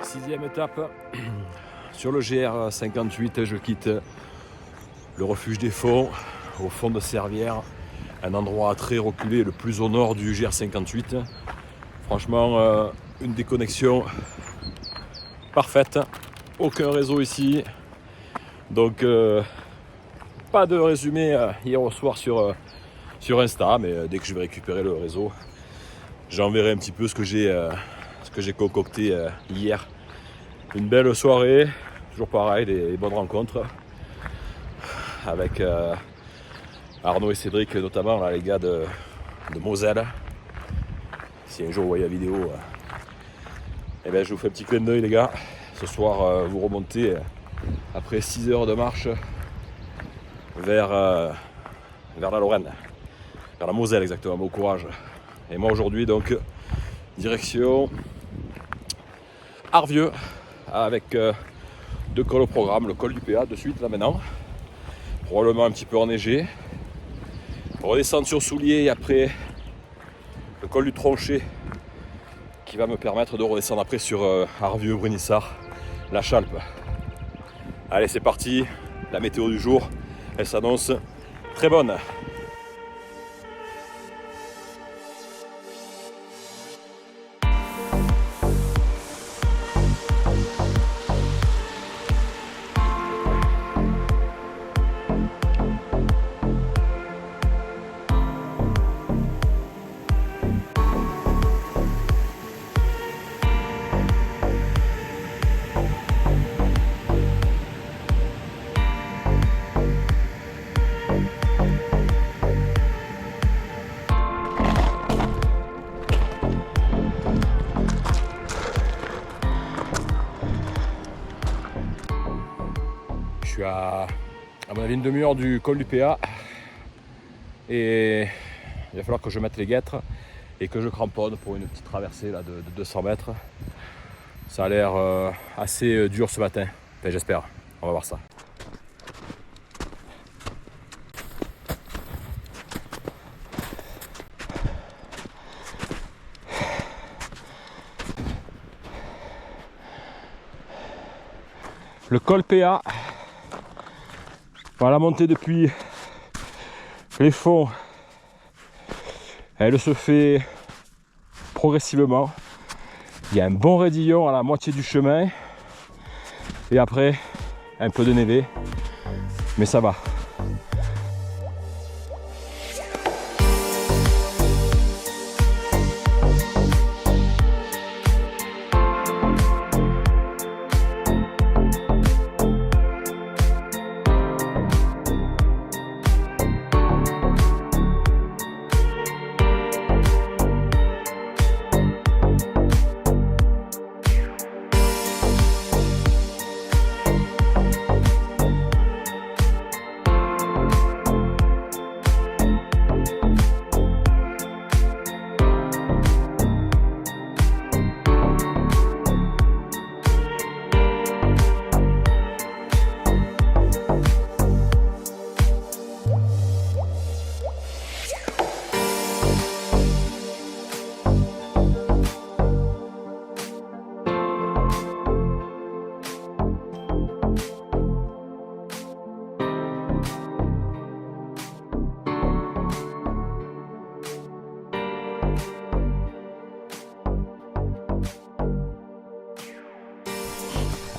Sixième étape, sur le GR58, je quitte le refuge des fonds, au fond de Servières, un endroit très reculé, le plus au nord du GR58. Franchement, une déconnexion parfaite, aucun réseau ici, donc pas de résumé hier au soir sur Insta, mais dès que je vais récupérer le réseau, j'enverrai un petit peu ce que j'ai concocté hier. Une belle soirée, toujours pareil, des bonnes rencontres avec Arnaud et Cédric notamment, là, les gars de Moselle. Si un jour vous voyez la vidéo, eh ben, je vous fais un petit clin d'œil les gars. Ce soir vous remontez après 6 heures de marche vers la Lorraine, vers la Moselle exactement, bon courage. Et moi aujourd'hui donc direction Arvieux avec deux cols au programme, le col du PA de suite là maintenant, probablement un petit peu enneigé, redescendre sur Soulier et après le col du Tronchet qui va me permettre de redescendre après sur Arvieux, Brunissart, la Chalpe. Allez c'est parti, la météo du jour elle s'annonce très bonne. Je suis à mon avis une demi-heure du col du PA et il va falloir que je mette les guêtres et que je cramponne pour une petite traversée là, de 200 mètres. Ça a l'air assez dur ce matin, enfin, j'espère, on va voir ça. Le col PA. On va la monter depuis les fonds. Elle se fait progressivement. Il y a un bon raidillon à la moitié du chemin. Et après, un peu de névé. Mais ça va.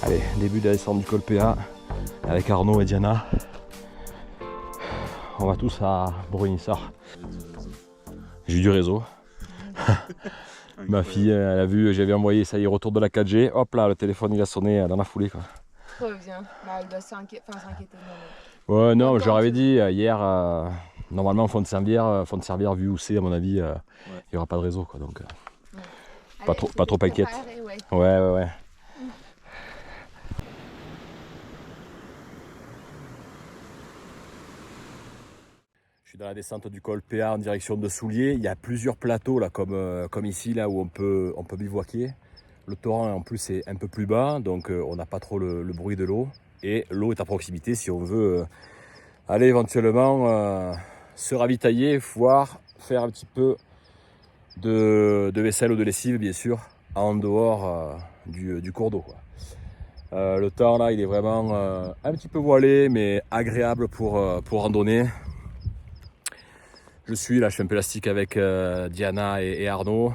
Allez, début de la descente du col PA avec Arnaud et Diana. On va tous à Brunissart. J'ai eu du réseau. Ma fille, elle a vu, j'avais envoyé ça y est, retour de la 4G. Hop là, le téléphone il a sonné dans la foulée quoi. Reviens. Bah, elle doit s'inquiéter. Ouais, non, je leur avais dit hier, normalement, Font de Servières, vu où c'est, à mon avis, il n'y aura pas de réseau quoi. Donc, pas trop inquiète. Ouais. Je suis dans la descente du col PA en direction de Soulier. Il y a plusieurs plateaux là, comme ici là où on peut bivouaquer. Le torrent en plus est un peu plus bas, donc on n'a pas trop le bruit de l'eau. Et l'eau est à proximité si on veut aller éventuellement se ravitailler, voire faire un petit peu de vaisselle ou de lessive bien sûr en dehors du cours d'eau, quoi. Le temps là il est vraiment un petit peu voilé mais agréable pour randonner. Je fais un peu élastique avec Diana et Arnaud,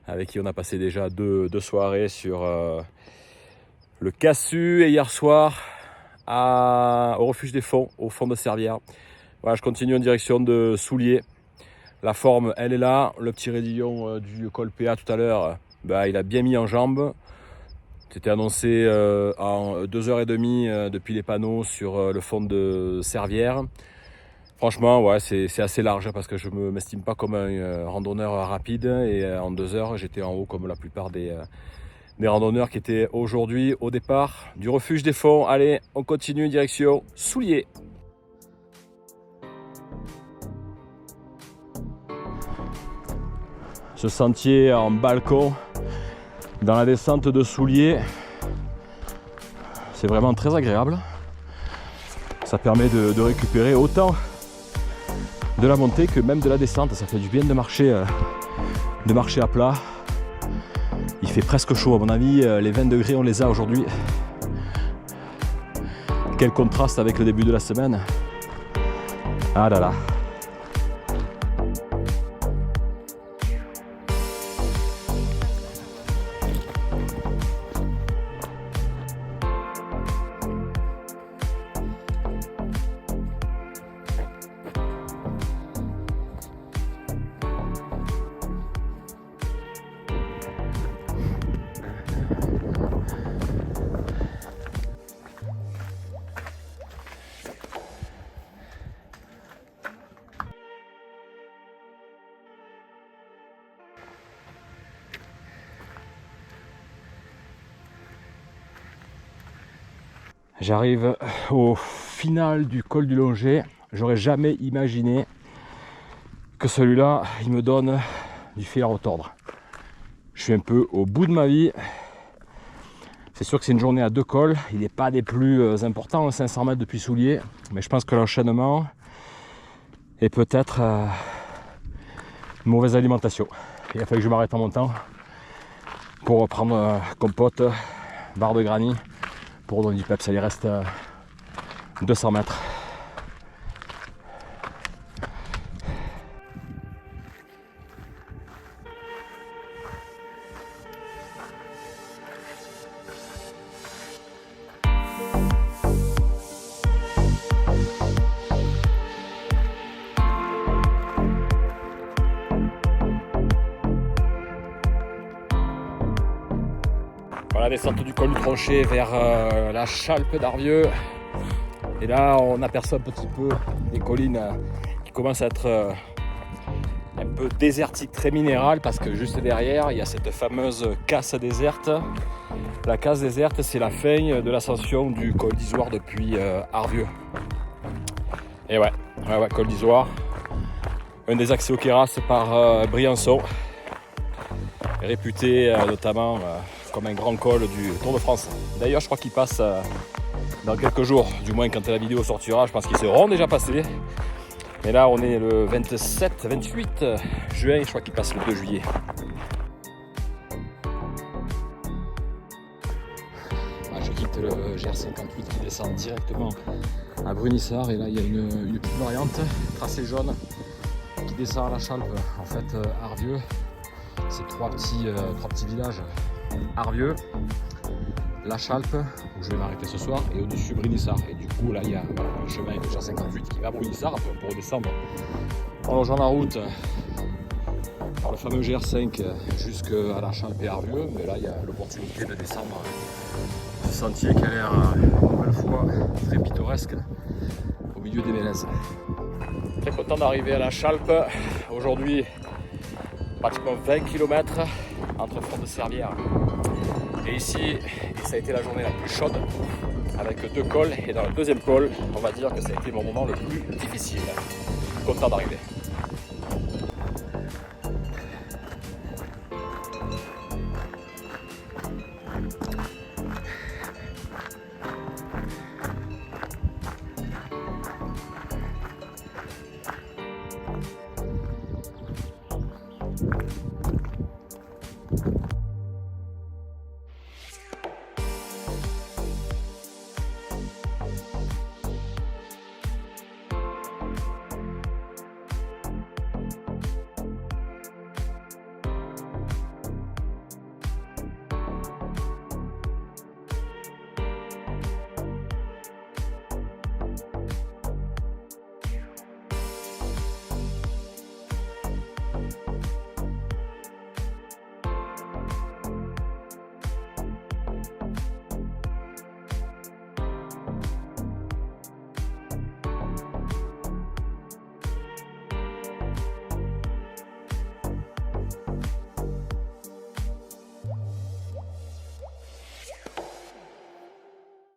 avec qui on a passé déjà deux soirées sur le Cassu et hier soir au refuge des fonds, au fond de Servières. Voilà, je continue en direction de Souliers. La forme elle est là, le petit raidillon du col PA tout à l'heure, il a bien mis en jambes. C'était annoncé en 2h30 depuis les panneaux sur le fond de Servières. Franchement, ouais, c'est assez large parce que je ne m'estime pas comme un randonneur rapide et en 2 heures, j'étais en haut comme la plupart des randonneurs qui étaient aujourd'hui au départ du refuge des fonds. Allez, on continue direction Souliers. Ce sentier en balcon dans la descente de Souliers, c'est vraiment très agréable. Ça permet de récupérer autant de la montée que même de la descente. Ça fait du bien de marcher à plat. Il fait presque chaud à mon avis, les 20 degrés on les a aujourd'hui. Quel contraste avec le début de la semaine. Ah là là. J'arrive au final du col du Longet. J'aurais jamais imaginé que celui-là, il me donne du fil à retordre. Je suis un peu au bout de ma vie. C'est sûr que c'est une journée à 2 cols. Il n'est pas des plus importants, 500 mètres depuis Souliers. Mais je pense que l'enchaînement est peut-être une mauvaise alimentation. Il a fallu que je m'arrête en montant pour reprendre compote, barre de granit. Pour donner du peps, ça lui reste 200 mètres. Voilà, descente du col du Tronchet vers la Chalpe d'Arvieux. Et là, on aperçoit un petit peu des collines qui commencent à être un peu désertiques, très minérales, parce que juste derrière, il y a cette fameuse casse déserte. La casse déserte, c'est la fin de l'ascension du col d'Izoire depuis Arvieux. Et ouais, col d'Izoire. Un des accès au Queyras par Briançon, réputé notamment comme un grand col du Tour de France. D'ailleurs, je crois qu'il passe dans quelques jours, du moins quand la vidéo sortira, je pense qu'ils seront déjà passés. Mais là, on est le 27-28 juin, je crois qu'il passe le 2 juillet. Je quitte le GR58 qui descend directement à Brunissart, et là, il y a une petite variante, tracé jaune, qui descend à la Chalpe, en fait, Arvieux. C'est trois petits villages. Arvieux, la Chalpe, où je vais m'arrêter ce soir, et au-dessus Brunissart. Et du coup, là, il y a un chemin avec le GR58 qui va à Brunissart pour redescendre en longeant la route par le fameux GR5 jusqu'à la Chalpe et Arvieux. Mais là, il y a l'opportunité de descendre ce sentier qui a l'air, une nouvelle fois, très pittoresque au milieu des mélèzes. Très content d'arriver à la Chalpe. Aujourd'hui, pratiquement 20 km entre Fond de Servières et ici, ça a été la journée la plus chaude avec 2 cols, et dans le deuxième col, on va dire que ça a été mon moment le plus difficile. Content d'arriver.